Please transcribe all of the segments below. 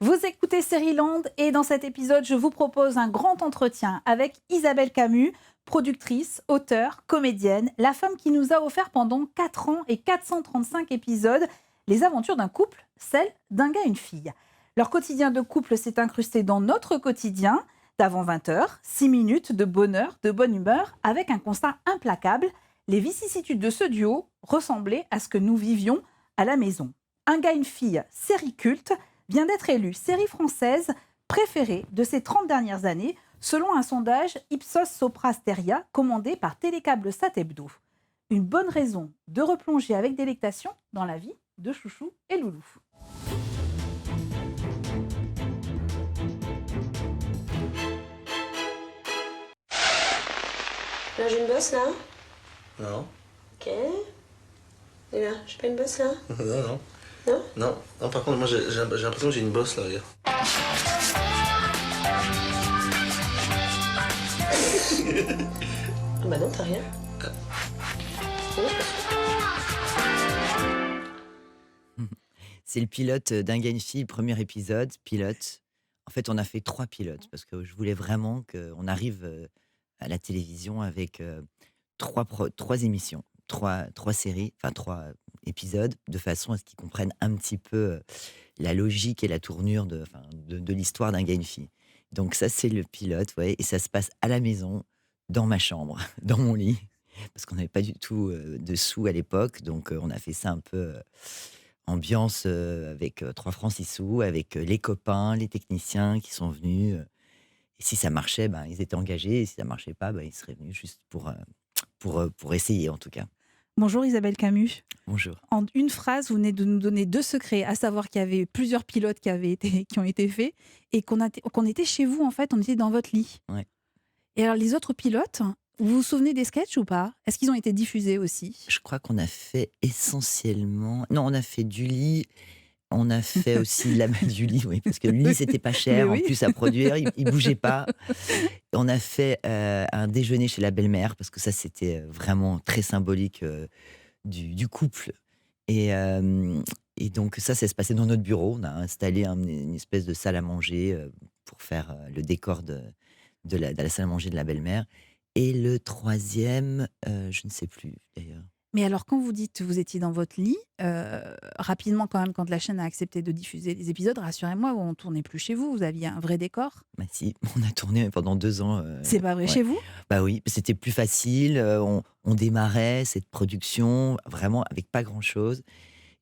Vous écoutez Seriland et dans cet épisode, je vous propose un grand entretien avec Isabelle Camus, productrice, auteure, comédienne, la femme qui nous a offert pendant 4 ans et 435 épisodes les aventures d'un couple, celle d'un gars et une fille. Leur quotidien de couple s'est incrusté dans notre quotidien d'avant 20h, 6 minutes de bonheur, de bonne humeur, avec un constat implacable. Les vicissitudes de ce duo ressemblaient à ce que nous vivions à la maison. Un gars et une fille, série culte, vient d'être élue série française préférée de ces 30 dernières années, selon un sondage Ipsos Sopra Steria commandé par Télécable Sat Hebdo. Une bonne raison de replonger avec délectation dans la vie de Chouchou et Loulou. Là, j'ai une bosse, là. Non. Ok. Et là, j'ai pas une bosse, là. Non, non. Non. Non, non, par contre, moi, j'ai l'impression que j'ai une bosse, là, regarde. Ah bah non, t'as rien. Non, je pense C'est le pilote d'Un gars, une fille, premier épisode, pilote. En fait, on a fait 3 pilotes parce que je voulais vraiment qu'on arrive à la télévision avec 3 émissions, 3 séries, enfin 3 épisodes, de façon à ce qu'ils comprennent un petit peu la logique et la tournure de l'histoire d'Un gars, une fille. Donc ça, c'est le pilote, ouais, et ça se passe à la maison, dans ma chambre, dans mon lit, parce qu'on n'avait pas du tout de sous à l'époque, donc on a fait ça un peu ambiance avec 3 francs 6 sous, avec les copains, les techniciens qui sont venus. Et si ça marchait, ben, ils étaient engagés, et si ça marchait pas, ben, ils seraient venus juste pour essayer, en tout cas. Bonjour Isabelle Camus. Bonjour. En une phrase, vous venez de nous donner 2 secrets, à savoir qu'il y avait plusieurs pilotes qui ont été faits et qu'on était chez vous, en fait, on était dans votre lit. Ouais. Et alors les autres pilotes, vous vous souvenez des sketchs ou pas? Est-ce qu'ils ont été diffusés aussi? Je crois qu'on a fait essentiellement... Non, on a fait du lit, on a fait aussi du lit, oui, parce que le lit, c'était pas Mais cher, en oui. plus à produire, il bougeait pas. On a fait un déjeuner chez la belle-mère, parce que ça, c'était vraiment très symbolique du couple. Et, euh, et donc ça se passait dans notre bureau. On a installé une espèce de salle à manger pour faire le décor de la salle à manger de la belle-mère. Et le troisième, je ne sais plus d'ailleurs. Mais alors, quand vous dites que vous étiez dans votre lit, rapidement quand même, quand la chaîne a accepté de diffuser les épisodes, rassurez-moi, on ne tournait plus chez vous, vous aviez un vrai décor. Bah si, on a tourné pendant 2 ans. C'est pas vrai Ouais. chez vous? Bah oui, c'était plus facile. On démarrait cette production vraiment avec pas grand-chose.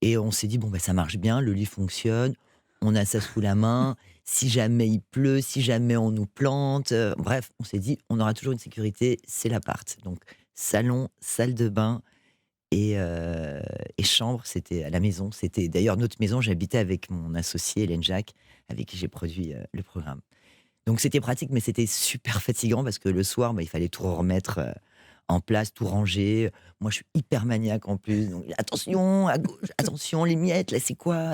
Et on s'est dit, bon, bah, ça marche bien, le lit fonctionne, on a ça sous la main. Si jamais il pleut, si jamais on nous plante, bref, on s'est dit, on aura toujours une sécurité, c'est l'appart. Donc, salon, salle de bain et chambre, c'était à la maison. C'était d'ailleurs notre maison, j'habitais avec mon associé Hélène Jacques, avec qui j'ai produit le programme. Donc, c'était pratique, mais c'était super fatigant parce que le soir, bah, il fallait tout remettre en place, tout ranger. Moi, je suis hyper maniaque en plus. Donc, attention, à gauche, attention, les miettes, là, c'est quoi?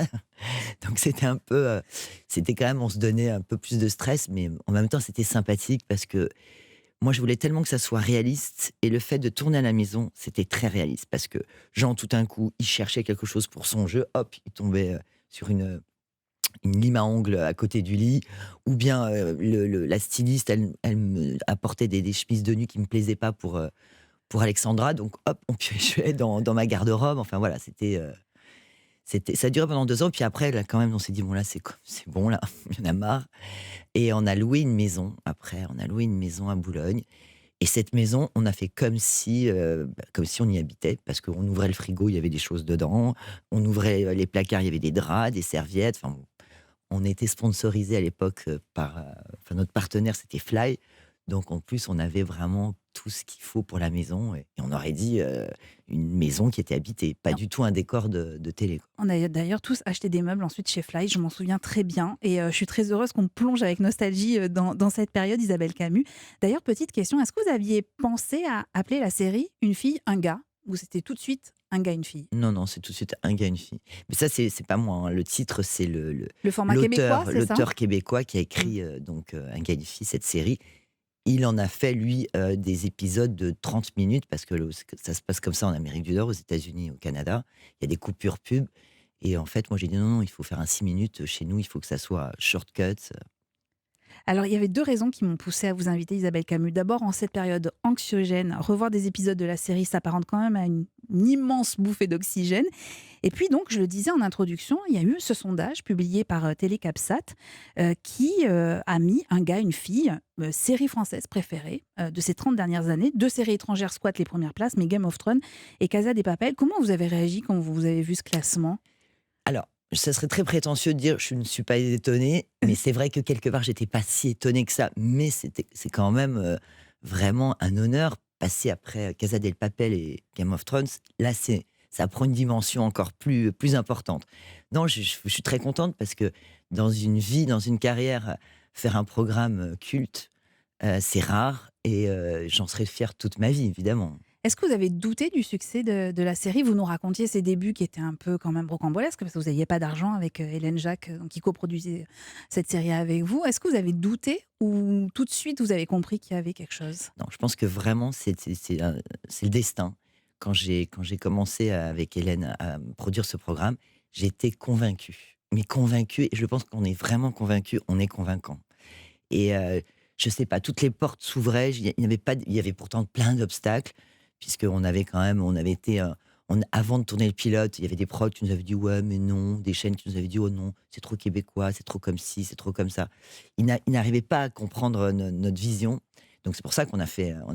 Donc, c'était un peu. C'était quand même, on se donnait un peu plus de stress, mais en même temps, c'était sympathique parce que moi, je voulais tellement que ça soit réaliste. Et le fait de tourner à la maison, c'était très réaliste parce que Jean, tout d'un coup, il cherchait quelque chose pour son jeu. Hop, il tombait sur une lime à ongles à côté du lit, ou bien la styliste, elle me apportait des chemises de nuit qui me plaisaient pas pour Alexandra, donc hop, on piochait dans ma garde-robe. Enfin voilà, ça a duré pendant 2 ans, puis après, là, quand même, on s'est dit, bon là, c'est bon, là, il y en a marre. Et on a loué une maison, après, on a loué une maison à Boulogne, et cette maison, on a fait comme si on y habitait, parce qu'on ouvrait le frigo, il y avait des choses dedans, on ouvrait les placards, il y avait des draps, des serviettes, enfin bon, on était sponsorisé à l'époque par, enfin notre partenaire c'était Fly, donc en plus on avait vraiment tout ce qu'il faut pour la maison et on aurait dit une maison qui était habitée, pas du tout un décor de télé, quoi. On a d'ailleurs tous acheté des meubles ensuite chez Fly, je m'en souviens très bien. Et je suis très heureuse qu'on plonge avec nostalgie dans cette période, Isabelle Camus. D'ailleurs, petite question, est-ce que vous aviez pensé à appeler la série Une fille, un gars? Ou c'était tout de suite un gars, une fille? Non, non, c'est tout de suite Un gars, une fille. Mais ça, c'est pas moi, hein. Le titre, c'est Le format québécois, c'est ça? l'auteur québécois qui a écrit Un gars, une fille, cette série. Il en a fait, lui, des épisodes de 30 minutes, parce que ça se passe comme ça en Amérique du Nord, aux États-Unis, au Canada. Il y a des coupures pub. Et en fait, moi, j'ai dit non, il faut faire un 6 minutes chez nous, il faut que ça soit shortcut. Alors, il y avait 2 raisons qui m'ont poussée à vous inviter, Isabelle Camus. D'abord, en cette période anxiogène, revoir des épisodes de la série s'apparente quand même à une immense bouffée d'oxygène. Et puis donc, je le disais en introduction, il y a eu ce sondage publié par Télécapsat qui a mis un gars, une fille, série française préférée de ces 30 dernières années. 2 séries étrangères squattent les premières places, mais Game of Thrones et Casa de Papel. Comment vous avez réagi quand vous avez vu ce classement ? Alors, ça serait très prétentieux de dire je ne suis pas étonné, mais c'est vrai que quelque part, j'étais pas si étonné que ça. Mais c'est quand même vraiment un honneur passer après Casa del Papel et Game of Thrones. Là, ça prend une dimension encore plus importante. Non, je suis très contente parce que dans une vie, dans une carrière, faire un programme culte, c'est rare et j'en serai fière toute ma vie, évidemment. Est-ce que vous avez douté du succès de la série ? Vous nous racontiez ses débuts qui étaient un peu quand même rocambolesques parce que vous n'aviez pas d'argent avec Hélène Jacques qui coproduisait cette série avec vous. Est-ce que vous avez douté ou tout de suite vous avez compris qu'il y avait quelque chose ? Non, je pense que vraiment, c'est le destin. Quand j'ai commencé avec Hélène à produire ce programme, j'étais convaincue. Mais convaincue, et je pense qu'on est vraiment convaincue, on est convaincant. Et je sais pas, toutes les portes s'ouvraient, il y avait pourtant plein d'obstacles, puisqu'on avait quand même, on avait été, avant de tourner le pilote, il y avait des prods qui nous avaient dit ouais, mais non, des chaînes qui nous avaient dit oh non, c'est trop québécois, c'est trop comme ci, c'est trop comme ça. Ils n'arrivaient pas à comprendre notre vision. Donc c'est pour ça qu'on a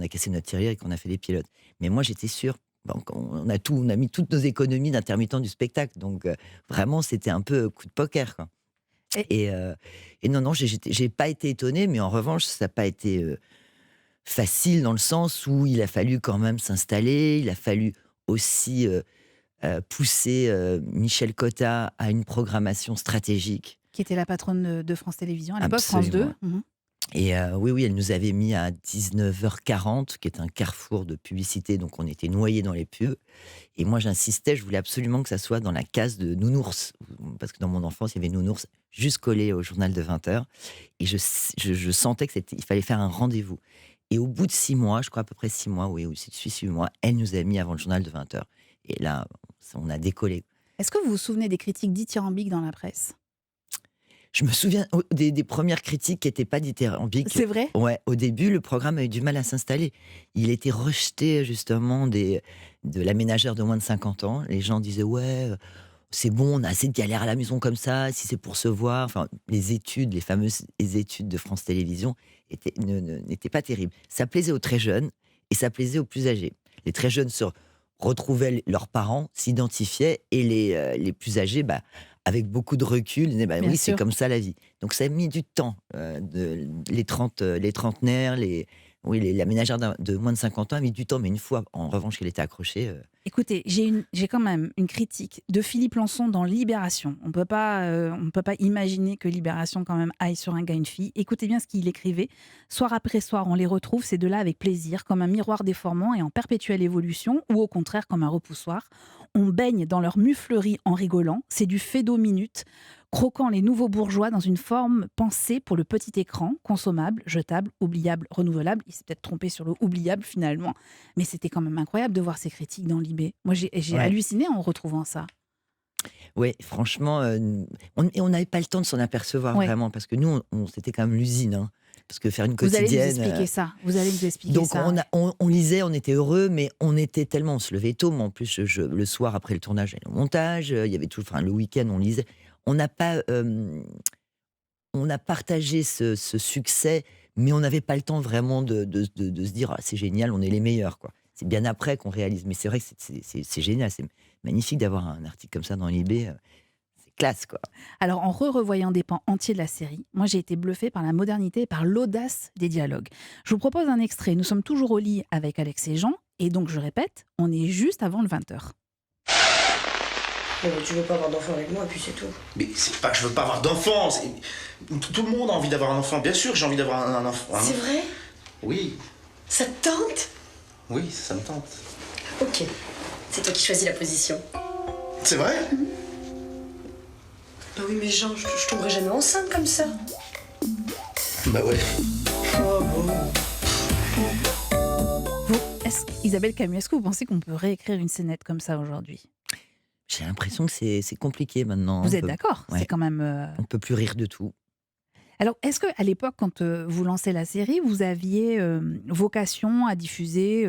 cassé notre tirelire et qu'on a fait les pilotes. Mais moi j'étais sûre. Donc on a mis toutes nos économies d'intermittents du spectacle. Donc vraiment, c'était un peu coup de poker, quoi. Et non, j'ai pas été étonnée, mais en revanche, ça n'a pas été facile dans le sens où il a fallu quand même s'installer. Il a fallu aussi pousser Michel Cotta à une programmation stratégique. Qui était la patronne de France Télévisions à l'époque, France 2. Et oui, elle nous avait mis à 19h40, qui est un carrefour de publicité, donc on était noyés dans les pubs. Et moi, j'insistais, je voulais absolument que ça soit dans la case de Nounours, parce que dans mon enfance, il y avait Nounours juste collé au journal de 20h. Et je sentais qu'il fallait faire un rendez-vous. Et au bout de 6 mois, je crois à peu près 6 mois, oui, ou 6 mois, elle nous a mis avant le journal de 20h. Et là, on a décollé. Est-ce que vous vous souvenez des critiques dithyrambiques dans la presse ? Je me souviens des premières critiques qui n'étaient pas dithyrambiques. C'est vrai ? Ouais, au début, le programme a eu du mal à s'installer. Il était rejeté, justement, de la ménagère de moins de 50 ans. Les gens disaient, ouais, c'est bon, on a assez de galères à la maison comme ça, si c'est pour se voir. Enfin, les fameuses études de France Télévisions n'étaient pas terribles. Ça plaisait aux très jeunes et ça plaisait aux plus âgés. Les très jeunes se retrouvaient leurs parents, s'identifiaient, et les plus âgés, avec beaucoup de recul, disaient, oui, c'est comme ça la vie. Donc ça a mis du temps. Les trentenaires, la ménagère de moins de 50 ans a mis du temps, mais une fois, en revanche, qu'elle était accrochée... Écoutez, j'ai quand même une critique de Philippe Lançon dans Libération. On peut pas imaginer que Libération quand même aille sur un gars, une fille. Écoutez bien ce qu'il écrivait. Soir après soir, on les retrouve, ces deux-là, avec plaisir, comme un miroir déformant et en perpétuelle évolution, ou au contraire, comme un repoussoir. On baigne dans leur muflerie en rigolant. C'est du Fédo-minute, croquant les nouveaux bourgeois dans une forme pensée pour le petit écran, consommable, jetable, oubliable, renouvelable. Il s'est peut-être trompé sur le oubliable finalement. Mais c'était quand même incroyable de voir ces critiques dans Libé. Moi, j'ai halluciné en retrouvant ça. Oui, franchement, on n'avait pas le temps de s'en apercevoir vraiment, parce que nous, c'était quand même l'usine. Hein. Parce que faire une quotidienne... Vous allez nous expliquer ça. Donc, on lisait, on était heureux, mais on était tellement... On se levait tôt, mais en plus, le soir, après le tournage, il y avait le montage, il y avait le week-end, on lisait. On n'a pas... on a partagé ce succès, mais on n'avait pas le temps vraiment de se dire « c'est génial, on est les meilleurs ». C'est bien après qu'on réalise. Mais c'est vrai que c'est génial, c'est magnifique d'avoir un article comme ça dans Libé. C'est classe, quoi. Alors, en revoyant des pans entiers de la série, moi, j'ai été bluffée par la modernité et par l'audace des dialogues. Je vous propose un extrait. Nous sommes toujours au lit avec Alex et Jean. Et donc, je répète, on est juste avant le 20h. Mais tu veux pas avoir d'enfant avec moi, et puis c'est tout. Mais c'est pas que je veux pas avoir d'enfant. Tout le monde a envie d'avoir un enfant. Bien sûr, j'ai envie d'avoir un enfant. C'est vrai ? Oui. Ça te tente ? Oui, ça me tente. Ok. C'est toi qui choisis la position. C'est vrai ? Bah oui, mais Jean, je tomberai jamais enceinte comme ça. Bah ouais. Oh bon. Isabelle Camus, est-ce que vous pensez qu'on peut réécrire une scénette comme ça aujourd'hui ? J'ai l'impression que c'est compliqué maintenant. Vous êtes d'accord? C'est Ouais, quand même. on peut plus rire de tout. Alors, est-ce qu'à l'époque, quand vous lancez la série, vous aviez vocation à diffuser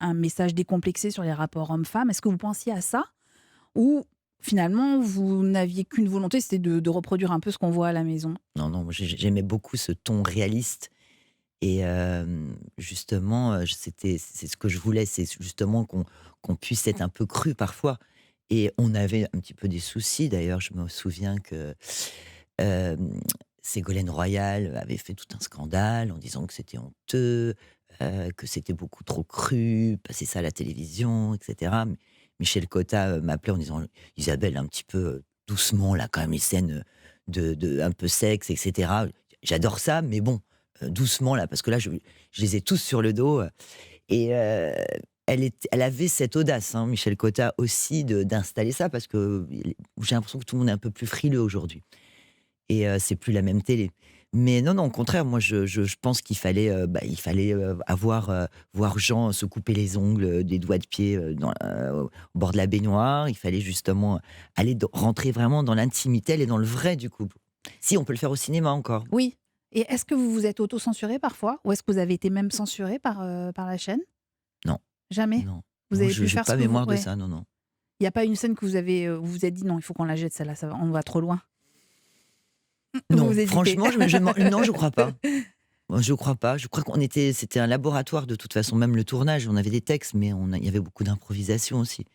un message décomplexé sur les rapports hommes-femmes? Est-ce que vous pensiez à ça? Ou finalement, vous n'aviez qu'une volonté, c'était de reproduire un peu ce qu'on voit à la maison? Non, non, moi, j'aimais beaucoup ce ton réaliste et justement, c'est ce que je voulais, c'est justement qu'on puisse être un peu cru parfois et on avait un petit peu des soucis d'ailleurs. Je me souviens que, hem, Ségolène Royal avait fait tout un scandale en disant que c'était honteux, que c'était beaucoup trop cru, passer ça à la télévision et cetera. Michel Cotta, m'appelait en disant: «Isabelle, un petit peu, doucement là, quand même, les scènes, de un peu sexe et cetera. J'adore ça, mais bon, doucement là, parce que là, je les ai tous sur le dos, et elle avait cette audace, hein, Michel Cotta aussi, d'installer ça parce que j'ai l'impression que tout le monde est un peu plus frileux aujourd'hui et c'est plus la même télé. Mais non, non, au contraire, moi, je pense qu'il fallait, avoir, voir Jean se couper les ongles, des doigts de pied, au bord de la baignoire. Il fallait justement aller rentrer vraiment dans l'intimité, aller dans le vrai du couple. Si, on peut le faire au cinéma encore. Oui. Et est-ce que vous vous êtes auto-censuré parfois? Ou est-ce que vous avez été même censuré par la chaîne? Non, Jamais? non, Vous non, avez je pu j'ai faire ce pas que vous... mémoire de Ouais. ça, non, non. Il n'y a pas une scène que vous avez, vous vous êtes dit: «Non, il faut qu'on la jette celle-là, on va trop loin». Vous Non, vous hésitez. franchement, non, je crois pas. Moi, je crois pas. Je crois c'était un laboratoire de toute façon, même le tournage, on avait des textes, mais il y avait beaucoup d'improvisation aussi.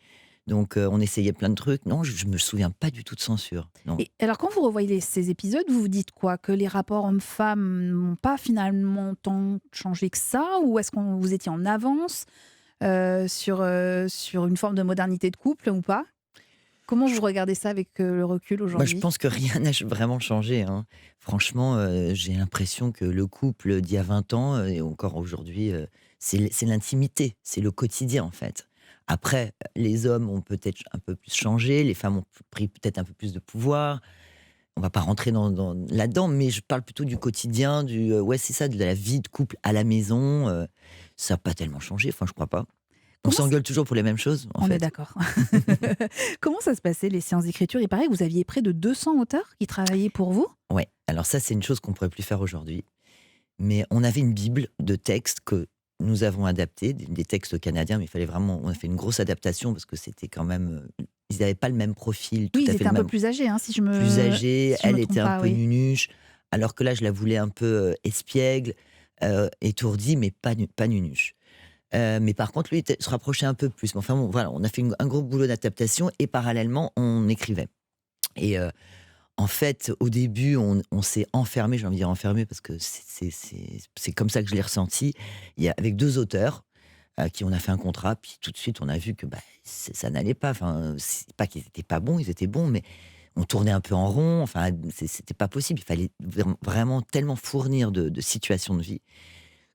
Donc, on essayait plein de trucs. Non, je me souviens pas du tout de censure, non. Et alors quand vous revoyez ces épisodes, vous vous dites quoi? Que les rapports hommes-femmes n'ont pas finalement tant changé que ça? Ou est-ce que vous étiez en avance sur une forme de modernité de couple ou pas? Comment vous regardez ça avec le recul Moi, je aujourd'hui? pense que rien n'a vraiment changé, hein. Franchement, j'ai l'impression que le couple d'il y a 20 ans, et encore aujourd'hui, c'est l'intimité, c'est le quotidien, en fait. Après, les hommes ont peut-être un peu plus changé, les femmes ont pris peut-être un peu plus de pouvoir. On va pas rentrer là-dedans, mais je parle plutôt du quotidien, ouais, c'est ça, de la vie de couple à la maison, ça a pas tellement changé, enfin, je crois pas. On Comment ça... s'engueule toujours pour les mêmes choses, en On est fait. d'accord. Comment ça se passait les séances d'écriture? Il paraît que vous aviez près de 200 auteurs qui travaillaient pour vous? Ouais, alors ça, c'est une chose qu'on pourrait plus faire aujourd'hui. Mais on avait une bible de textes que nous avons adaptés, des textes canadiens, mais il fallait vraiment, on a fait une grosse adaptation parce que c'était quand même, ils n'avaient pas le même profil, tout Oui, ils à fait étaient le un peu même, plus âgés, hein, plus âgée, si je me elle trompe était un pas, peu oui. nunuche, alors que là, je la voulais un peu espiègle, étourdie, mais pas nunuche. Mais par contre, lui, se rapprochait un peu plus. Mais enfin bon, voilà, on a fait un gros boulot d'adaptation et parallèlement, on écrivait. Et en fait, au début, on s'est enfermé, j'ai envie de dire enfermé, parce que c'est comme ça que je l'ai ressenti. Avec deux auteurs, qui on a fait un contrat, puis tout de suite, on a vu que ça n'allait pas. Enfin, c'est pas qu'ils étaient pas bons, ils étaient bons, mais on tournait un peu en rond. Enfin, c'était pas possible. Il fallait vraiment tellement fournir de situations de vie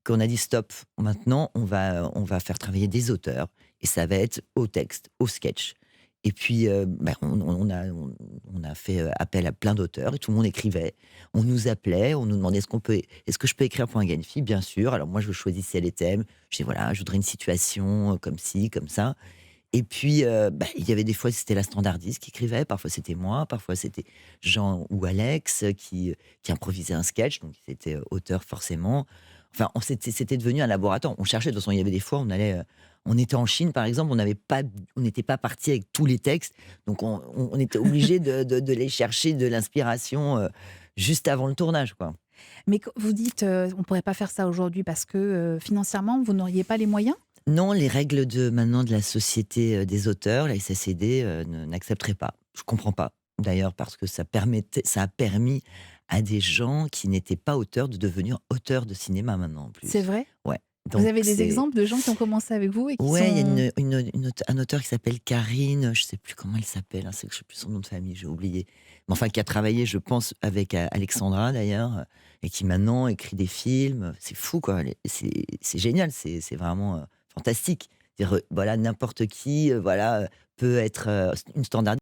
qu'on a dit stop. Maintenant, on va faire travailler des auteurs, et ça va être au texte, au sketch. Et puis, on a fait appel à plein d'auteurs et tout le monde écrivait. On nous appelait, on nous demandait est-ce que je peux écrire pour un gars et une fille? Bien sûr. Alors moi, je choisissais les thèmes. Je disais voilà, je voudrais une situation comme ci, comme ça. Et puis, il y avait des fois, c'était la standardiste qui écrivait. Parfois, c'était moi. Parfois, c'était Jean ou Alex qui improvisait un sketch. Donc, ils étaient auteurs forcément. Enfin, c'était devenu un laboratoire. On cherchait. De toute façon, il y avait des fois, on était en Chine, par exemple, on n'était pas parti avec tous les textes. Donc, on était obligé de les chercher de l'inspiration juste avant le tournage, quoi. Mais vous dites, on pourrait pas faire ça aujourd'hui parce que financièrement, vous n'auriez pas les moyens? Non, les règles maintenant de la société des auteurs, la SACD, n'accepteraient pas. Je comprends pas, d'ailleurs, parce que ça a permis à des gens qui n'étaient pas auteurs de devenir auteurs de cinéma maintenant, en C'est plus. vrai? Ouais. Vous Donc avez des c'est exemples de gens qui ont commencé avec vous et qui ouais, il y a sont... un auteur qui s'appelle Karine, je sais plus comment elle s'appelle, hein, je sais plus son nom de famille, j'ai oublié. Mais enfin, qui a travaillé, je pense, avec Alexandra d'ailleurs, et qui maintenant écrit des films. C'est fou, quoi. C'est génial, c'est vraiment fantastique. C'est-à-dire, voilà, n'importe qui, voilà, peut être une standard.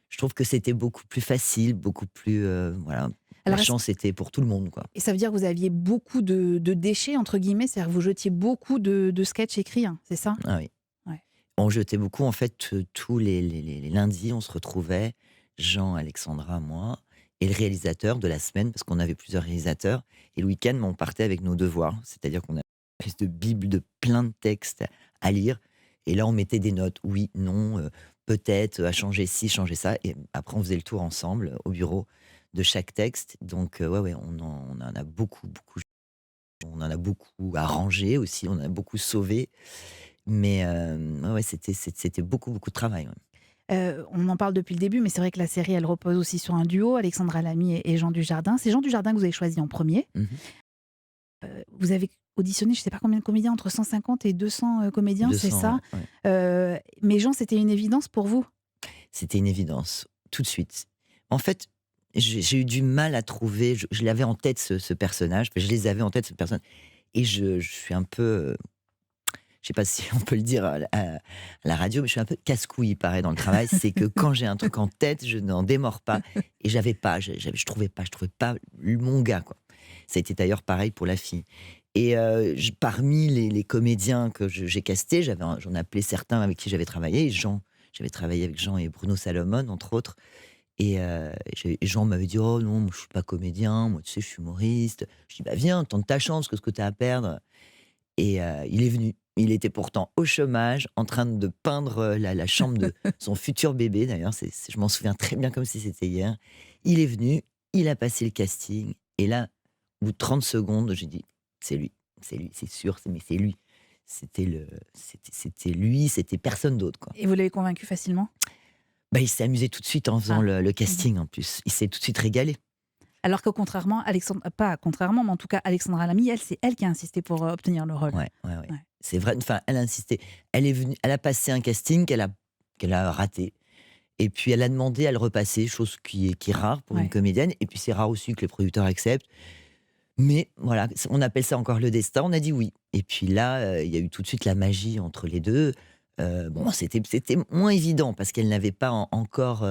Je trouve que c'était beaucoup plus facile, beaucoup plus, voilà. La Alors, chance était pour tout le monde, quoi. et ça veut dire que vous aviez beaucoup de déchets, entre guillemets, c'est-à-dire que vous jetiez beaucoup de sketchs écrits, hein, c'est ça? Ah oui. Ouais. On jetait beaucoup, en fait, tous les lundis, on se retrouvait, Jean, Alexandra, moi, et le réalisateur de la semaine, parce qu'on avait plusieurs réalisateurs. Et le week-end, on partait avec nos devoirs. C'est-à-dire qu'on a une espèce de bible de plein de textes à lire. Et là, on mettait des notes. Oui, non, peut-être, à changer ci, changer ça. Et après, on faisait le tour ensemble au bureau de chaque texte. Donc, ouais, on en a beaucoup, beaucoup. On en a beaucoup arrangé aussi. On en a beaucoup sauvé. Mais ouais, c'était beaucoup, beaucoup de travail. Ouais. On en parle depuis le début, mais c'est vrai que la série, elle repose aussi sur un duo, Alexandra Lamy et Jean Dujardin. C'est Jean Dujardin que vous avez choisi en premier. Mhm. Vous avez auditionné, je ne sais pas combien de comédiens, entre 150 et 200 comédiens, c'est 200, ça? ouais, ouais. Mais Jean, c'était une évidence pour vous? C'était une évidence, tout de suite. En fait, j'ai eu du mal à trouver. Je l'avais en tête, ce personnage. Enfin, je les avais en tête, ce personnage. Et je suis un peu. Je sais pas si on peut le dire à la radio, mais je suis un peu casse-couille, il paraît, dans le travail. C'est que quand j'ai un truc en tête, je n'en démords pas. Et je trouvais pas mon gars, quoi. Ça a été d'ailleurs pareil pour la fille. Et parmi les comédiens que j'ai castés, j'en appelé certains avec qui j'avais travaillé. J'avais travaillé avec Jean et Bruno Salomon, entre autres. Et Jean m'avait dit: «Oh non, moi, je suis pas comédien, moi, tu sais, je suis humoriste». Je dis: «Bah viens, tente ta chance, qu'est-ce que tu as à perdre?» Et il est venu. Il était pourtant au chômage, en train de peindre la chambre de son futur bébé, d'ailleurs. Je m'en souviens très bien comme si c'était hier. Il est venu, il a passé le casting. Et là, au bout de 30 secondes, j'ai dit: c'est lui, c'est sûr, mais c'est lui. C'était lui, c'était personne d'autre, quoi. Et vous l'avez convaincu facilement? Bah, il s'est amusé tout de suite en faisant Ah. le casting, en plus. Il s'est tout de suite régalé. Alors que pas contrairement, mais en tout cas, Alexandra Lamy, elle, c'est elle qui a insisté pour obtenir le rôle. Ouais. Ouais. C'est vrai, enfin, elle a insisté. Elle est venue, elle a passé un casting qu'elle a raté. Et puis elle a demandé à le repasser, chose qui est rare pour Ouais. une comédienne. Et puis c'est rare aussi que les producteurs acceptent. Mais voilà, on appelle ça encore le destin. On a dit oui. Et puis là, il y a eu tout de suite la magie entre les deux. Bon, c'était moins évident parce qu'elle n'avait pas encore,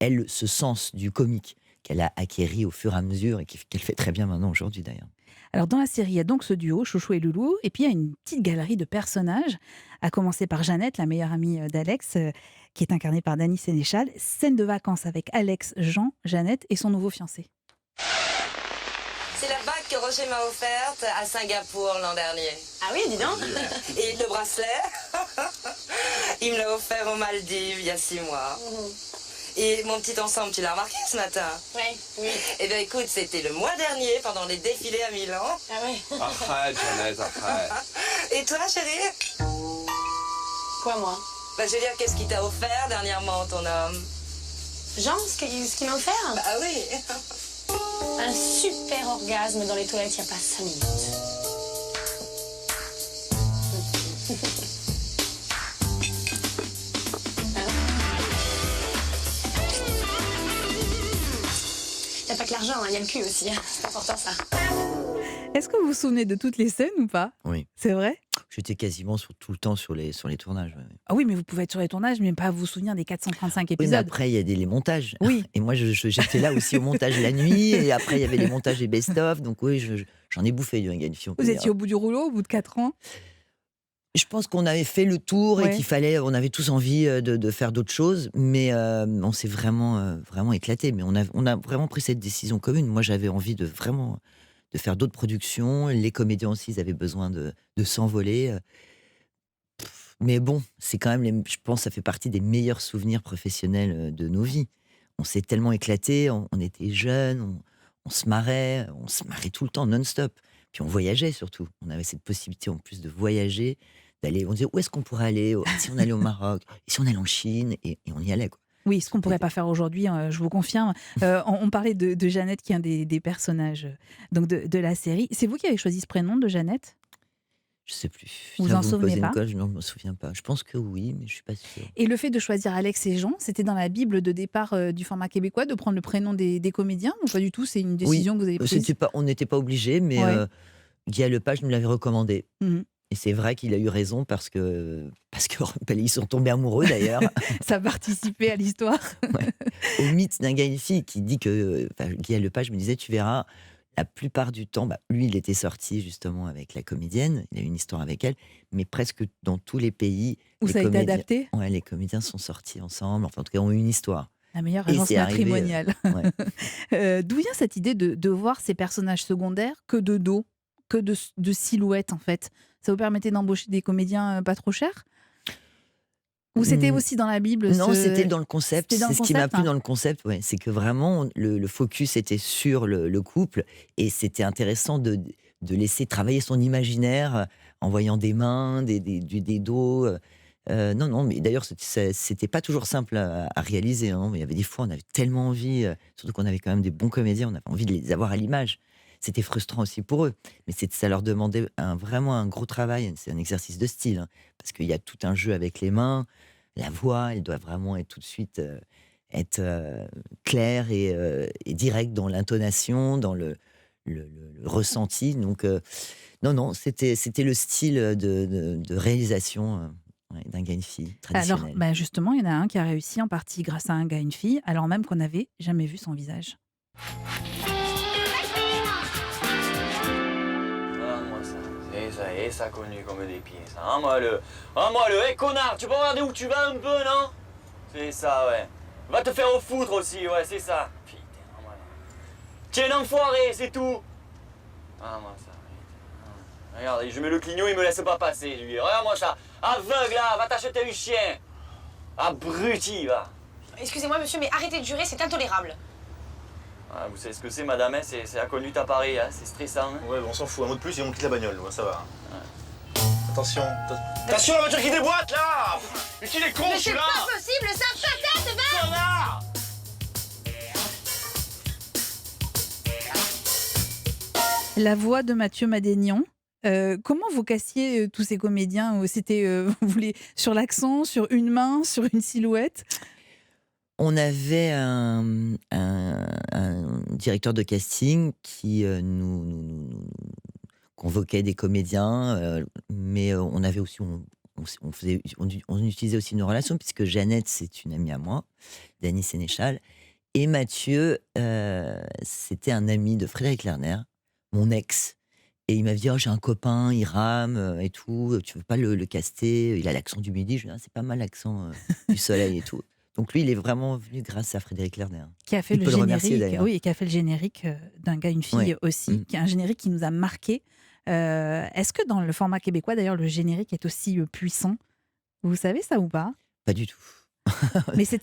elle, ce sens du comique qu'elle a acquéri au fur et à mesure et qu'elle fait très bien maintenant aujourd'hui, d'ailleurs. Alors dans la série, il y a donc ce duo, Chouchou et Loulou, et puis il y a une petite galerie de personnages, à commencer par Jeannette, la meilleure amie d'Alex, qui est incarnée par Dany Sénéchal. Scène de vacances avec Alex, Jean, Jeannette et son nouveau fiancé. C'est la bague que Roger m'a offerte à Singapour l'an dernier. Ah oui, dis donc. Et le bracelet, il me l'a offert aux Maldives il y a 6 mois. Et mon petit ensemble, tu l'as remarqué ce matin? Oui. Eh bien écoute, c'était le mois dernier pendant les défilés à Milan. Ah oui. Arrête, Jeannette, arrête. Et toi, chérie? Quoi, moi? Bah, je veux dire, qu'est-ce qu'il t'a offert dernièrement, ton homme? Jean, ce qu'il m'a offert? Bah oui. Un super orgasme dans les toilettes il n'y a pas 5 minutes. Il n'y a pas que l'argent, il y a le cul aussi. C'est important, ça. Est-ce que vous vous souvenez de toutes les scènes ou pas? Oui. C'est vrai? J'étais quasiment tout le temps sur les tournages. Ouais. Ah oui, mais vous pouvez être sur les tournages, mais pas vous souvenir des 435 Oui, mais épisodes. après, il y a les montages. Oui. Et moi, j'étais là aussi au montage la nuit. Et après, il y avait les montages et best-of. Donc oui, j'en ai bouffé du Une Vous étiez au bout du rouleau au bout de 4 ans? Je pense qu'on avait fait le tour Ouais. et on avait tous envie de faire d'autres choses. Mais on s'est vraiment éclaté. Mais on a vraiment pris cette décision commune. Moi, j'avais envie de faire d'autres productions. Les comédiens aussi, ils avaient besoin de s'envoler. Mais bon, c'est quand même, je pense, ça fait partie des meilleurs souvenirs professionnels de nos vies. On s'est tellement éclatés, on était jeunes, on se marrait tout le temps, non-stop. Puis on voyageait surtout. On avait cette possibilité en plus de voyager, d'aller. On disait où est-ce qu'on pourrait aller? Si on allait au Maroc, et si on allait en Chine, et on y allait, quoi. Oui, ce qu'on ne pourrait pas faire aujourd'hui, je vous confirme. On parlait de Jeannette, qui est un des personnages donc de la série. C'est vous qui avez choisi ce prénom de Jeannette? Je sais plus. Vous Ça, en me souvenez posez une pas? colle, je ne me souviens pas. Je pense que oui, mais je suis pas sûre. Et le fait de choisir Alex et Jean, c'était dans la Bible de départ du format québécois, de prendre le prénom des comédiens, ou pas du tout? C'est une décision que vous avez prise? On n'était pas obligé, mais Ouais. Guy Lepage nous l'avait recommandé. Mhm. Et c'est vrai qu'il a eu raison parce que ils sont tombés amoureux d'ailleurs. Ça participait à l'histoire. Au mythe d'un gars et une fille qui dit que Guy Lepage me disait: tu verras, la plupart du temps, lui, il était sorti justement avec la comédienne, il a eu une histoire avec elle, mais presque dans tous les pays, Où les ça a été comédiens, adapté? ouais, les comédiens sont sortis ensemble, enfin en tout cas ont eu une histoire. La meilleure Et agence c'est arrivé, matrimoniale. ouais. D'où vient cette idée de voir ces personnages secondaires que de dos, que de silhouette en fait? Ça vous permettait d'embaucher des comédiens pas trop chers? Ou c'était Hmm, aussi dans la Bible Non, c'était dans le concept. C'était dans C'est le ce qui m'a concept, plu hein. dans le concept, ouais. C'est que vraiment, le focus était sur le couple et c'était intéressant de laisser travailler son imaginaire en voyant des mains, des dos. Non, non, mais d'ailleurs, c'était pas toujours simple à réaliser, hein. Il y avait des fois, on avait tellement envie, surtout qu'on avait quand même des bons comédiens, on avait envie de les avoir à l'image. C'était frustrant aussi pour eux, mais ça leur demandait vraiment un gros travail. C'est un exercice de style, hein, parce qu'il y a tout un jeu avec les mains. La voix, elle doit vraiment être tout de suite claire et directe dans l'intonation, dans le ressenti. Donc, non, non, c'était le style de réalisation ouais, d'un gars et une fille Alors, traditionnel. justement, il y en a un qui a réussi en partie grâce à un gars et une fille, alors même qu'on n'avait jamais vu son visage. Ah, moi ça, c'est ça, et ça connu comme des pieds, ça. Hé connard, tu peux regarder où tu vas un peu, non? C'est ça, ouais. Va te faire au foutre aussi, ouais, c'est ça. Putain, moi. Tiens, un enfoiré, c'est tout. Ah, moi ça. Regarde, je mets le clignot, il me laisse pas passer, lui. Regarde-moi ça. Aveugle, là, va t'acheter un chien. Abruti, va. Excusez-moi, monsieur, mais arrêtez de jurer, c'est intolérable. Ah, vous savez ce que c'est, madame, hein, c'est la conduite à Paris, hein, c'est stressant. Hein. Ouais, on s'en fout, un mot de plus et on quitte la bagnole, ouais, ça va. Attention, attention la voiture qui déboîte là. Mais qu'il est con celui-là. possible, ça patate, Connard. La voix de Mathieu Madénian. Comment vous cassiez tous ces comédiens? C'était vous voulez sur l'accent, sur une main, sur une silhouette? On avait un directeur de casting qui nous convoquait des comédiens, mais on avait aussi, on utilisait aussi une relation, puisque Jeannette, c'est une amie à moi, Dany Sénéchal, et Mathieu, c'était un ami de Frédéric Lerner, mon ex. Et il m'a dit, oh, j'ai un copain, il rame et tout, tu veux pas le caster? Il a l'accent du Midi. Je dis, ah, c'est pas mal l'accent du soleil et tout. Donc lui, il est vraiment venu grâce à Frédéric Lerner. Qui a fait Il le peut le remercier, générique, d'ailleurs. oui, et qui a fait le générique d'un gars, une fille Ouais. aussi, qui est un générique qui nous a marqué. Est-ce que dans le format québécois, d'ailleurs, le générique est aussi puissant? Vous savez ça ou pas? Pas du tout. Mais ça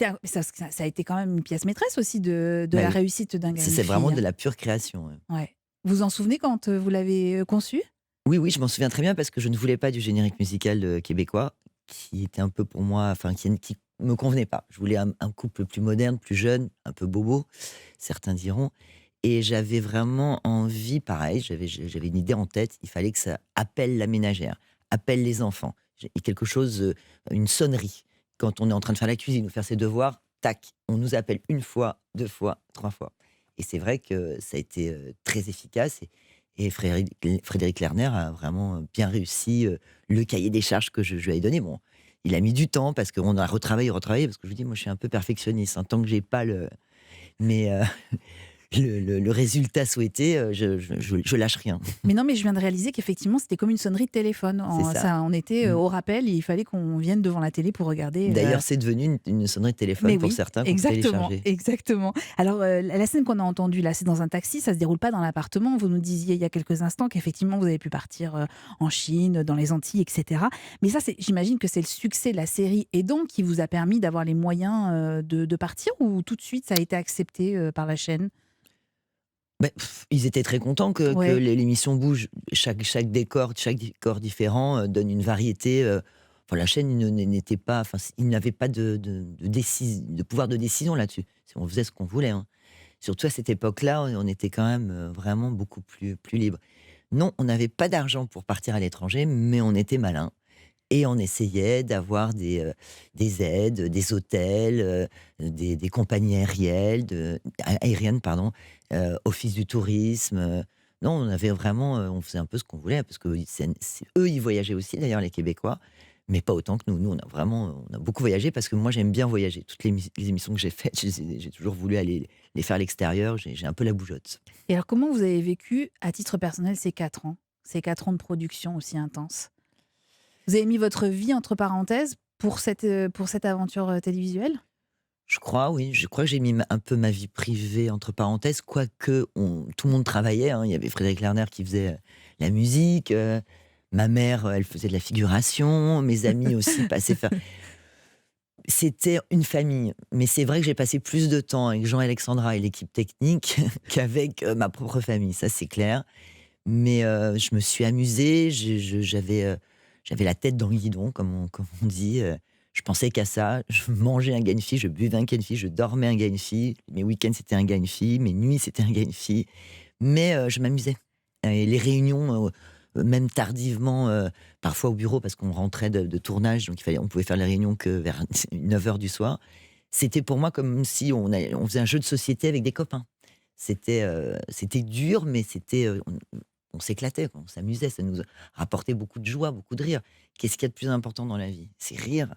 a été quand même une pièce maîtresse aussi de Bah la oui. réussite d'un gars, C'est une vraiment fille. de la pure création. Ouais. Ouais. Vous vous en souvenez quand vous l'avez conçu? Oui, oui, je m'en souviens très bien parce que je ne voulais pas du générique musical québécois qui était un peu pour moi, enfin qui me convenait pas. Je voulais un couple plus moderne, plus jeune, un peu bobo, certains diront. Et j'avais vraiment envie, pareil, j'avais une idée en tête, il fallait que ça appelle la ménagère, appelle les enfants. Et quelque chose, une sonnerie. Quand on est en train de faire la cuisine ou faire ses devoirs, tac, on nous appelle une fois, deux fois, trois fois. Et c'est vrai que ça a été très efficace. Et Frédéric Lerner a vraiment bien réussi le cahier des charges que je lui ai donné. Bon, il a mis du temps parce qu'on a retravaillé, parce que je vous dis, moi je suis un peu perfectionniste. Tant que j'ai pas mais le résultat souhaité, je lâche rien. Mais non, mais je viens de réaliser qu'effectivement, c'était comme une sonnerie de téléphone. C'est ça. On était Mm. au rappel et il fallait qu'on vienne devant la télé pour regarder. D'ailleurs, c'est devenu une sonnerie de téléphone mais pour oui, certains qu'on peut exactement, télécharger. exactement. Alors, la scène qu'on a entendue là, c'est dans un taxi, ça se déroule pas dans l'appartement. Vous nous disiez il y a quelques instants qu'effectivement, vous avez pu partir en Chine, dans les Antilles, etc. Mais ça, j'imagine que c'est le succès de la série et donc qui vous a permis d'avoir les moyens de partir, ou tout de suite ça a été accepté par la chaîne? Ils étaient très contents que Ouais. l'émission bouge. Chaque décor différent donne une variété. Enfin, la chaîne n'était pas, enfin, il n'avait pas de pouvoir de décision là-dessus. On faisait ce qu'on voulait. Hein. Surtout à cette époque-là, on était quand même vraiment beaucoup plus libre. Non, on n'avait pas d'argent pour partir à l'étranger, mais on était malin. Et on essayait d'avoir des aides, des hôtels, des compagnies aériennes, pardon, office du tourisme. Non, on avait vraiment, on faisait un peu ce qu'on voulait, parce que eux, ils voyageaient aussi, d'ailleurs, les Québécois. mais pas autant que nous. Nous, on a beaucoup voyagé parce que moi, j'aime bien voyager. Toutes les émissions que j'ai faites, j'ai toujours voulu aller les faire à l'extérieur. J'ai un peu la bougeotte. Et alors, comment vous avez vécu, à titre personnel, ces 4 ans? Ces 4 ans de production aussi intense? Vous avez mis votre vie entre parenthèses pour cette aventure télévisuelle? Je crois, oui. Je crois que j'ai mis un peu ma vie privée entre parenthèses, quoique tout le monde travaillait. Hein. Il y avait Frédéric Lerner qui faisait la musique. Ma mère, elle faisait de la figuration. Mes amis aussi passaient faire. C'était une famille. Mais c'est vrai que j'ai passé plus de temps avec Jean et Alexandra et l'équipe technique qu'avec ma propre famille. Ça, c'est clair. Mais je me suis amusée. J'avais la tête dans le guidon, comme on dit. Je pensais qu'à ça. Je mangeais un Gagne-Fille, je buvais un Gagne-Fille, je dormais un Gagne-Fille. Mes week-ends, c'était un Gagne-Fille. Mes nuits, c'était un Gagne-Fille. Mais je m'amusais. Et les réunions, même tardivement, parfois au bureau, parce qu'on rentrait de tournage, donc on pouvait faire les réunions que vers 9h du soir. C'était pour moi comme si on faisait un jeu de société avec des copains. C'était dur, mais on s'éclatait, on s'amusait, ça nous rapportait beaucoup de joie, beaucoup de rire. Qu'est-ce qu'il y a de plus important dans la vie? C'est rire.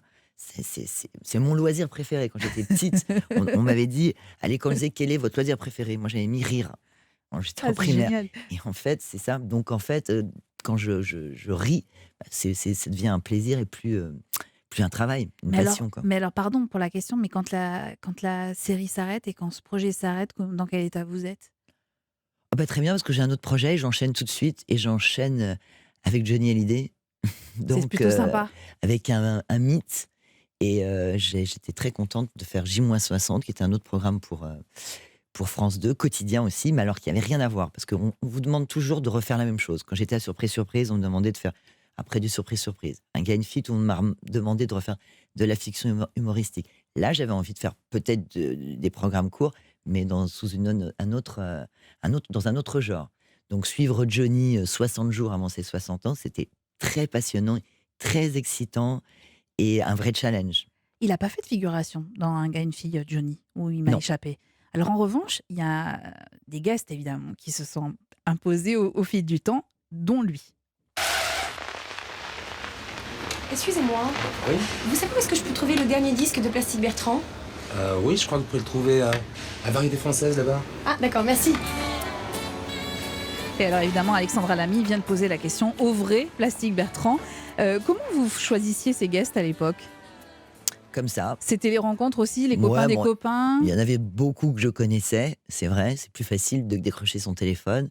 C'est mon loisir préféré. Quand j'étais petite, on m'avait dit, à l'école, on disait, quel est votre loisir préféré? Moi, j'avais mis rire. Quand j'étais en primaire. Génial. Et en fait, c'est ça. Donc, en fait, quand je ris, ça devient un plaisir et plus un travail, une passion. Mais alors, pardon pour la question, mais quand la série s'arrête et quand ce projet s'arrête, dans quel état vous êtes? Très bien, parce que j'ai un autre projet, j'enchaîne tout de suite, et j'enchaîne avec Johnny Hallyday. C'est plutôt sympa. Avec un mythe. Et j'étais très contente de faire J-60, qui était un autre programme pour France 2, quotidien aussi, mais alors qu'il n'y avait rien à voir. Parce qu'on vous demande toujours de refaire la même chose. Quand j'étais à Surprise, on me demandait de faire, après du Surprise. Un Gagne-Fille, on m'a demandé de refaire de la fiction humoristique. Là, j'avais envie de faire peut-être des programmes courts, mais dans un autre genre. Donc suivre Johnny 60 jours avant ses 60 ans, c'était très passionnant, très excitant et un vrai challenge. Il n'a pas fait de figuration dans Un gars, une fille, Johnny, où il m'a Non. échappé. Alors en revanche, il y a des guests évidemment qui se sont imposés au fil du temps, dont lui. Excusez-moi, Oui, vous savez où est-ce que je peux trouver le dernier disque de Plastique Bertrand? oui, je crois que vous pouvez le trouver à Variété Française là-bas. Ah, d'accord, merci. Et alors évidemment, Alexandra Lamy vient de poser la question au vrai Plastique Bertrand. Comment vous choisissiez ces guests à l'époque? Comme ça. C'était les rencontres aussi, les copains des copains? Il y en avait beaucoup que je connaissais, c'est vrai, c'est plus facile de décrocher son téléphone.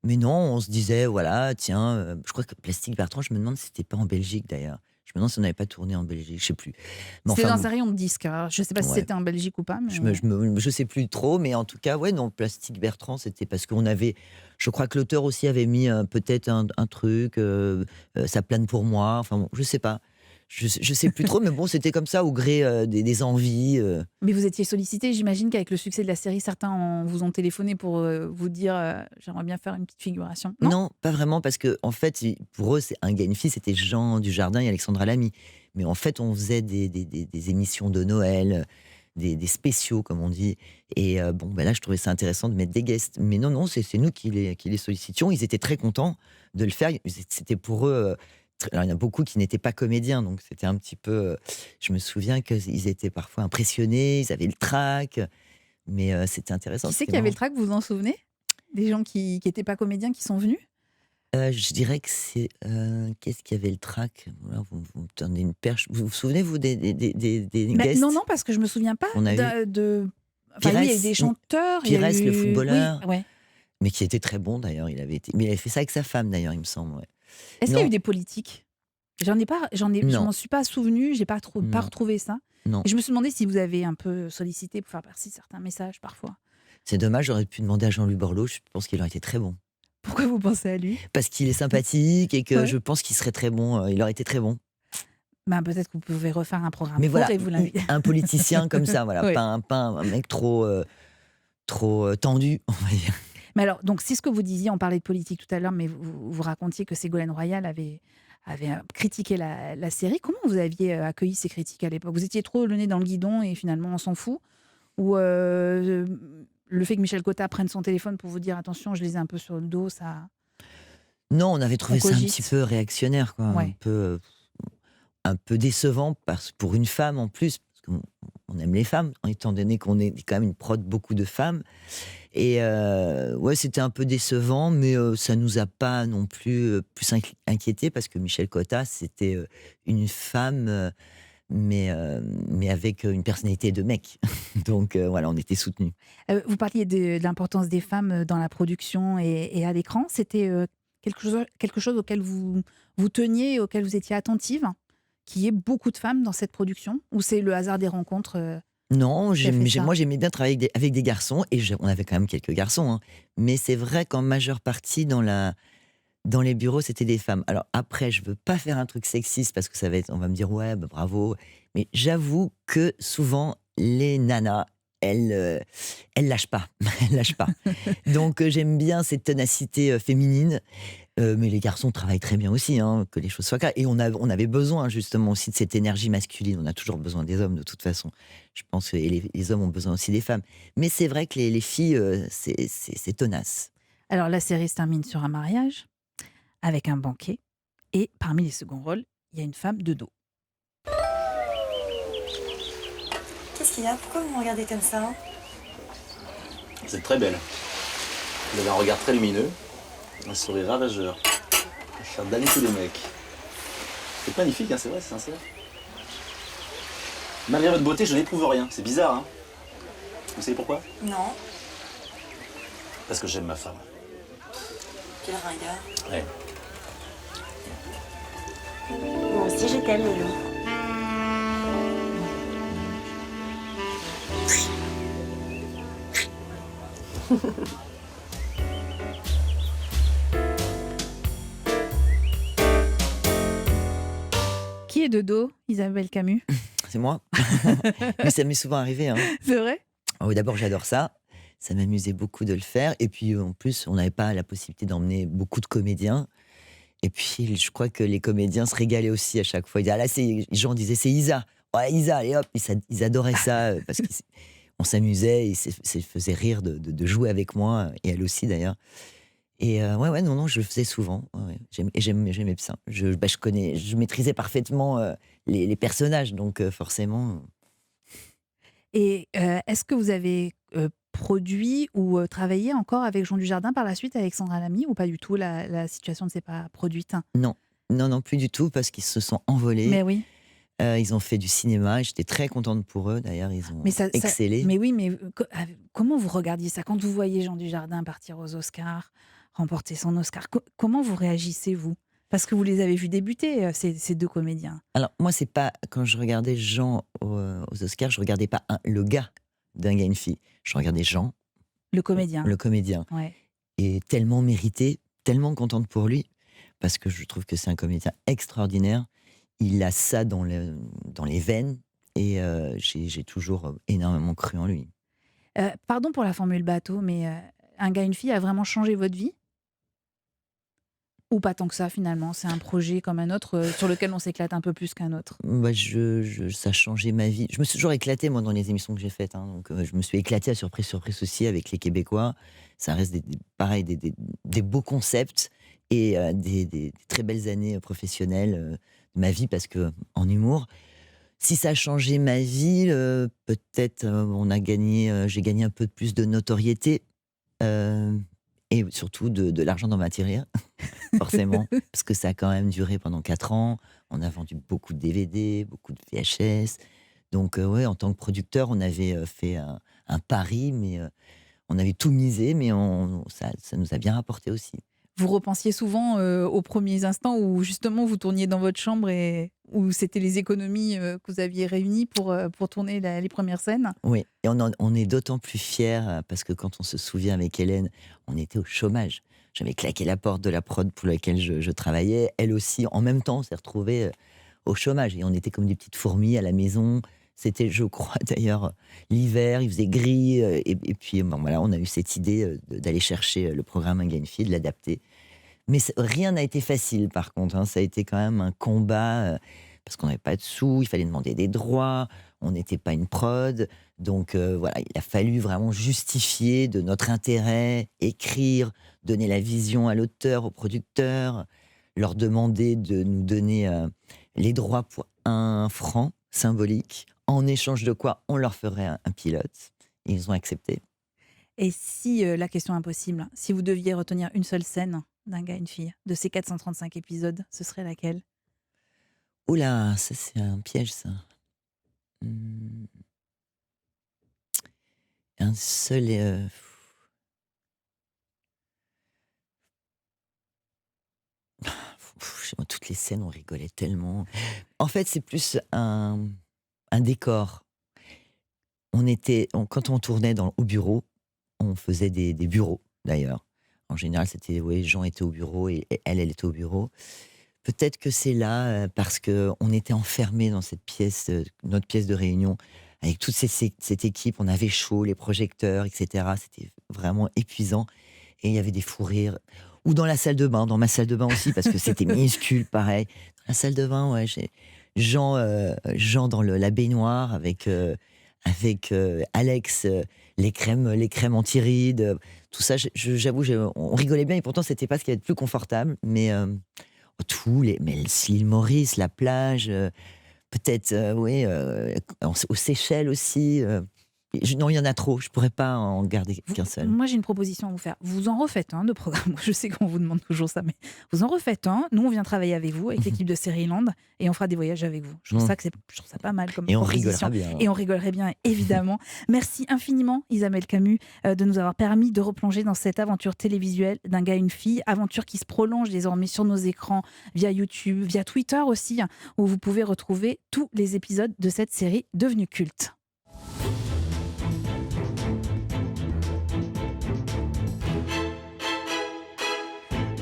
Mais non, on se disait, voilà, tiens, je crois que Plastique Bertrand, je me demande si c'était pas en Belgique d'ailleurs. Je me demande si on n'avait pas tourné en Belgique, je sais plus. Mais C'était enfin, dans un rayon de disques. Alors, je ne sais pas si Ouais. c'était en Belgique ou pas. Mais... je sais plus trop, mais en tout cas, ouais, non, Plastique Bertrand, c'était parce qu'on avait, je crois que l'auteur aussi avait mis peut-être un truc, ça plane pour moi, enfin bon, je sais pas. Je sais plus trop, mais bon, c'était comme ça au gré des envies. Mais vous étiez sollicité, j'imagine qu'avec le succès de la série, certains vous ont téléphoné pour vous dire j'aimerais bien faire une petite figuration. Non, pas vraiment, parce que en fait, pour eux, c'est un gars, une fille, c'était Jean Dujardin et Alexandra Lamy. Mais en fait, on faisait des émissions de Noël, des spéciaux, comme on dit. Et là, je trouvais ça intéressant de mettre des guests. Mais non, c'est nous qui les sollicitions. Ils étaient très contents de le faire. C'était pour eux. Alors, il y en a beaucoup qui n'étaient pas comédiens, donc c'était un petit peu. Je me souviens qu'ils étaient parfois impressionnés, ils avaient le trac, mais c'était intéressant. Qui c'est qui avait le trac, vous vous en souvenez? Des gens qui n'étaient pas comédiens qui sont venus? Je dirais que c'est. Qu'est-ce qui avait le trac? Voilà, vous me donnez une perche. Vous vous souvenez, vous, des guests? Non, parce que je ne me souviens pas On a de. Enfin, Pires, oui, il y a eu des chanteurs. il y a Pires, eu- le footballeur. Oui, ouais. Mais qui était très bon d'ailleurs. Mais il avait fait ça avec sa femme d'ailleurs, il me semble. Ouais. Est-ce qu'il y a Non. eu des politiques? Je Non. m'en suis pas souvenu, j'ai pas Non. retrouvé ça. Non. Et je me suis demandé si vous avez un peu sollicité pour faire passer certains messages parfois. C'est dommage, j'aurais pu demander à Jean-Louis Borloo, je pense qu'il aurait été très bon. Pourquoi vous pensez à lui? Parce qu'il est sympathique et que Ouais. je pense qu'il serait très bon. Il aurait été très bon. Peut-être que vous pouvez refaire un programme Mais court voilà, et vous l'invitez. un politicien comme ça, voilà, Ouais. pas un mec trop tendu, on va dire. Mais alors, donc c'est ce que vous disiez, on parlait de politique tout à l'heure, mais vous racontiez que Ségolène Royal avait critiqué la série. Comment vous aviez accueilli ces critiques à l'époque? Vous étiez trop le nez dans le guidon et finalement on s'en fout? Ou le fait que Michel Cotta prenne son téléphone pour vous dire attention, je les ai un peu sur le dos, ça... Non, on avait trouvé On ça un cogite. petit peu réactionnaire, quoi. Ouais. Un peu. un peu décevant pour une femme en plus, parce qu'on aime les femmes, étant donné qu'on est quand même une prod beaucoup de femmes. Et ouais, c'était un peu décevant, mais ça nous a pas non plus plus inquiétés, parce que Michel Cotta, c'était une femme, mais avec une personnalité de mec. Donc voilà, on était soutenus. Vous parliez de l'importance des femmes dans la production et à l'écran. C'était quelque chose auquel vous teniez, auquel vous étiez attentive, qu'il y ait beaucoup de femmes dans cette production, ou c'est le hasard des rencontres Non, qui a fait ça? moi j'aimais bien travailler avec des garçons, et on avait quand même quelques garçons, hein. Mais c'est vrai qu'en majeure partie dans les bureaux, c'était des femmes. Alors après, je veux pas faire un truc sexiste, parce que on va me dire ouais, bah, bravo. Mais j'avoue que souvent les nanas, elles lâchent pas, elles lâchent pas. Donc j'aime bien cette ténacité féminine. Mais les garçons travaillent très bien aussi, hein, que les choses soient claires. Et on avait besoin justement aussi de cette énergie masculine. On a toujours besoin des hommes de toute façon. Je pense que les hommes ont besoin aussi des femmes. Mais c'est vrai que les filles, c'est tenace. Alors la série se termine sur un mariage, avec un banquet, et parmi les seconds rôles, il y a une femme de dos. Qu'est-ce qu'il y a? Pourquoi vous me regardez comme ça? Vous êtes très belle. Vous avez un regard très lumineux, un sourire ravageur. Faire damner tous les mecs. C'est magnifique, hein, c'est vrai, c'est sincère. Malgré votre beauté, je n'éprouve rien. C'est bizarre, hein. Vous savez pourquoi? Non. Parce que j'aime ma femme. Quel ringard. Ouais. Moi aussi, je t'aime, Loulou. Qui est de dos, Isabelle Camus? C'est moi. Mais ça m'est souvent arrivé, hein. C'est vrai? Oui, d'abord, j'adore ça. Ça m'amusait beaucoup de le faire. Et puis, en plus, on n'avait pas la possibilité d'emmener beaucoup de comédiens. Et puis, je crois que les comédiens se régalaient aussi à chaque fois. Ils disaient, ah là, les gens disaient, c'est Isa. Ouais, Isa, allez hop. Ils adoraient ça parce qu'on s'amusait et ça faisait rire de jouer avec moi. Et elle aussi, d'ailleurs. Et ouais, non, je le faisais souvent. Ouais. J'aimais ça. Je maîtrisais parfaitement les personnages. Donc, forcément. Et est-ce que vous avez produit ou travaillé encore avec Jean Dujardin par la suite, Alexandra Lamy, ou pas du tout? La situation ne s'est pas produite? Non, plus du tout, parce qu'ils se sont envolés. Mais oui. Ils ont fait du cinéma et j'étais très contente pour eux. D'ailleurs, ils ont excellé. Mais oui, mais comment vous regardiez ça quand vous voyez Jean Dujardin partir aux Oscars, remporter son Oscar? Comment vous réagissez, vous? Parce que vous les avez vus débuter, ces deux comédiens. Alors, moi, c'est pas. Quand je regardais Jean aux Oscars, je regardais pas le gars d'un gars et une fille. Je regardais Jean. Le comédien. Le comédien. Ouais. Et tellement mérité, tellement contente pour lui, parce que je trouve que c'est un comédien extraordinaire. Il a ça dans les veines, et j'ai toujours énormément cru en lui. Pardon pour la formule bateau, mais un gars et une fille a vraiment changé votre vie? Ou pas tant que ça, finalement? C'est un projet comme un autre sur lequel on s'éclate un peu plus qu'un autre. Bah, ça a changé ma vie. Je me suis toujours éclatée, moi, dans les émissions que j'ai faites, hein. Donc, je me suis éclatée à surprise aussi avec les Québécois. Ça reste des beaux concepts et des très belles années professionnelles de ma vie, parce que en humour, si ça a changé ma vie, peut-être j'ai gagné un peu plus de notoriété. Et surtout de l'argent dans ma tirelire, forcément, parce que ça a quand même duré pendant 4 ans. On a vendu beaucoup de DVD, beaucoup de VHS. Donc, ouais, en tant que producteur, on avait fait un pari, mais on avait tout misé, mais ça nous a bien rapporté aussi. Vous repensiez souvent aux premiers instants où justement vous tourniez dans votre chambre et où c'était les économies que vous aviez réunies pour tourner les premières scènes? Oui, et on est d'autant plus fiers parce que quand on se souvient avec Hélène, on était au chômage. J'avais claqué la porte de la prod pour laquelle je travaillais. Elle aussi, en même temps, s'est retrouvée au chômage. Et on était comme des petites fourmis à la maison. C'était, je crois d'ailleurs, l'hiver, il faisait gris. Et puis, bon, voilà, on a eu cette idée d'aller chercher le programme Un gars, une fille, de l'adapter. Mais rien n'a été facile, par contre, hein. Ça a été quand même un combat, parce qu'on n'avait pas de sous, il fallait demander des droits, on n'était pas une prod. Donc voilà, il a fallu vraiment justifier de notre intérêt, écrire, donner la vision à l'auteur, au producteur, leur demander de nous donner les droits pour 1 franc symbolique, en échange de quoi on leur ferait un pilote. Ils ont accepté. Et si, la question impossible, si vous deviez retenir une seule scène d'un gars et une fille, de ces 435 épisodes, ce serait laquelle? Oula, ça c'est un piège ça. Un seul... Chez moi, toutes les scènes, on rigolait tellement. En fait, c'est plus un décor. Quand on tournait au bureau, on faisait des bureaux, d'ailleurs. En général, c'était, Jean était au bureau et elle était au bureau. Peut-être que c'est là, parce qu'on était enfermés dans cette pièce, notre pièce de réunion, avec toute cette équipe. On avait chaud, les projecteurs, etc. C'était vraiment épuisant. Et il y avait des fous rires. Ou dans la salle de bain, dans ma salle de bain aussi, parce que c'était minuscule, pareil. Dans la salle de bain, ouais, j'ai Jean dans la baignoire avec Alex, les crèmes anti-rides, tout ça. J'avoue, on rigolait bien et pourtant c'était pas ce qui était le plus confortable. Mais l'île Maurice, la plage, peut-être, aux Seychelles aussi. Non, il y en a trop, je pourrais pas en garder qu'un seul. Moi, j'ai une proposition à vous faire. Vous en refaites un de programme. Je sais qu'on vous demande toujours ça, mais vous en refaites un. Nous, on vient travailler avec vous, avec l'équipe de Seriland, et on fera des voyages avec vous. Je trouve ça pas mal comme Et on proposition. rigolera bien. Et on rigolerait bien, évidemment. Merci infiniment, Isabelle Camus, de nous avoir permis de replonger dans cette aventure télévisuelle d'un gars et une fille. Aventure qui se prolonge désormais sur nos écrans, via YouTube, via Twitter aussi, où vous pouvez retrouver tous les épisodes de cette série devenue culte.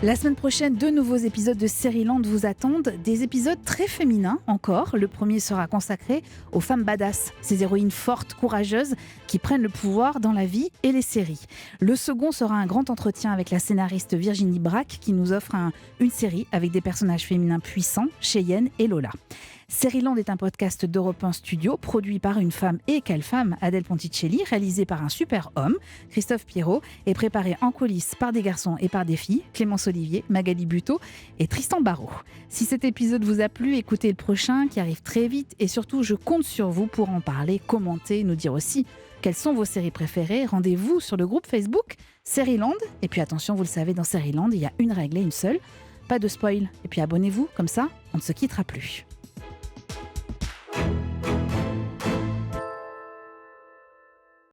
La semaine prochaine, 2 nouveaux épisodes de Seriland vous attendent. Des épisodes très féminins encore. Le premier sera consacré aux femmes badass, ces héroïnes fortes, courageuses, qui prennent le pouvoir dans la vie et les séries. Le second sera un grand entretien avec la scénariste Virginie Braque, qui nous offre une série avec des personnages féminins puissants, Cheyenne et Lola. Seriland est un podcast d'Europe 1 Studio, produit par une femme et quelle femme, Adèle Ponticelli, réalisé par un super homme, Christophe Pierrot, et préparé en coulisses par des garçons et par des filles, Clémence Olivier, Magali Buteau et Tristan Barrault. Si cet épisode vous a plu, écoutez le prochain qui arrive très vite et surtout je compte sur vous pour en parler, commenter, nous dire aussi quelles sont vos séries préférées. Rendez-vous sur le groupe Facebook Seriland. Et puis attention, vous le savez, dans Seriland, il y a une règle et une seule, pas de spoil. Et puis abonnez-vous, comme ça, on ne se quittera plus.